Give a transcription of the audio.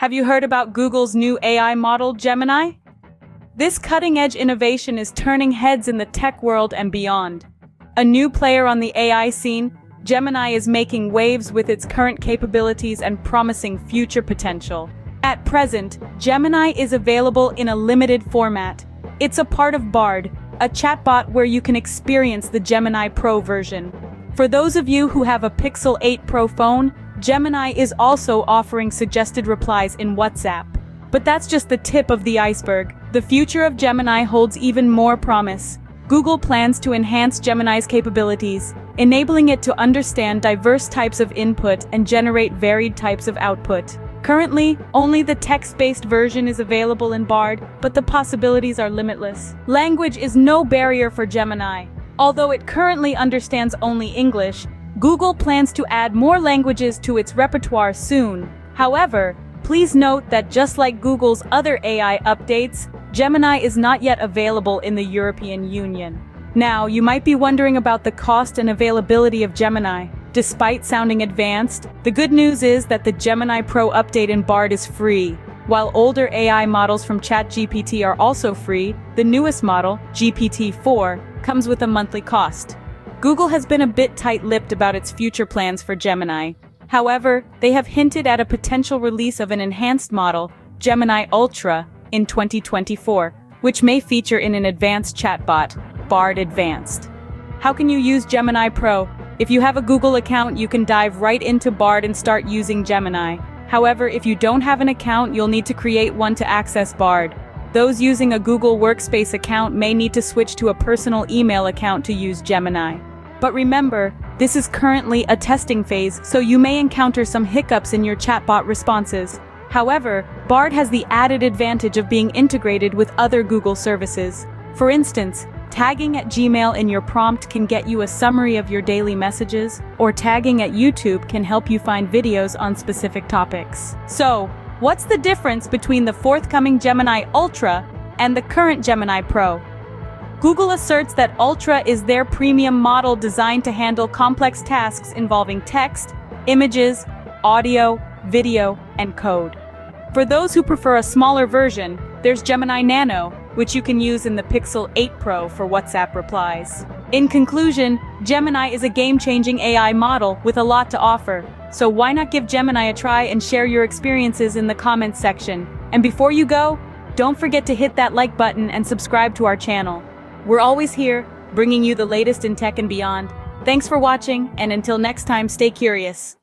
Have you heard about Google's new AI model, Gemini? This cutting-edge innovation is turning heads in the tech world and beyond. A new player on the AI scene, Gemini is making waves with its current capabilities and promising future potential. At present, Gemini is available in a limited format. It's a part of Bard, a chatbot where you can experience the Gemini Pro version. For those of you who have a Pixel 8 Pro phone, Gemini is also offering suggested replies in WhatsApp. But that's just the tip of the iceberg. The future of Gemini holds even more promise. Google plans to enhance Gemini's capabilities, enabling it to understand diverse types of input and generate varied types of output. Currently, only the text-based version is available in Bard, but the possibilities are limitless. Language is no barrier for Gemini. Although it currently understands only English, Google plans to add more languages to its repertoire soon. However, please note that just like Google's other AI updates, Gemini is not yet available in the European Union. Now, you might be wondering about the cost and availability of Gemini. Despite sounding advanced, the good news is that the Gemini Pro update in Bard is free. While older AI models from ChatGPT are also free, the newest model, GPT-4, comes with a monthly cost. Google has been a bit tight-lipped about its future plans for Gemini. However, they have hinted at a potential release of an enhanced model, Gemini Ultra, in 2024, which may feature in an advanced chatbot, Bard Advanced. How can you use Gemini Pro? If you have a Google account, you can dive right into Bard and start using Gemini. However, if you don't have an account, you'll need to create one to access Bard. Those using a Google Workspace account may need to switch to a personal email account to use Gemini. But remember, this is currently a testing phase, so you may encounter some hiccups in your chatbot responses. However, Bard has the added advantage of being integrated with other Google services. For instance, tagging at Gmail in your prompt can get you a summary of your daily messages, or tagging at YouTube can help you find videos on specific topics. So, what's the difference between the forthcoming Gemini Ultra and the current Gemini Pro? Google asserts that Ultra is their premium model designed to handle complex tasks involving text, images, audio, video, and code. For those who prefer a smaller version, there's Gemini Nano, which you can use in the Pixel 8 Pro for WhatsApp replies. In conclusion, Gemini is a game-changing AI model with a lot to offer. So why not give Gemini a try and share your experiences in the comments section? And before you go, don't forget to hit that like button and subscribe to our channel. We're always here, bringing you the latest in tech and beyond. Thanks for watching, and until next time, stay curious.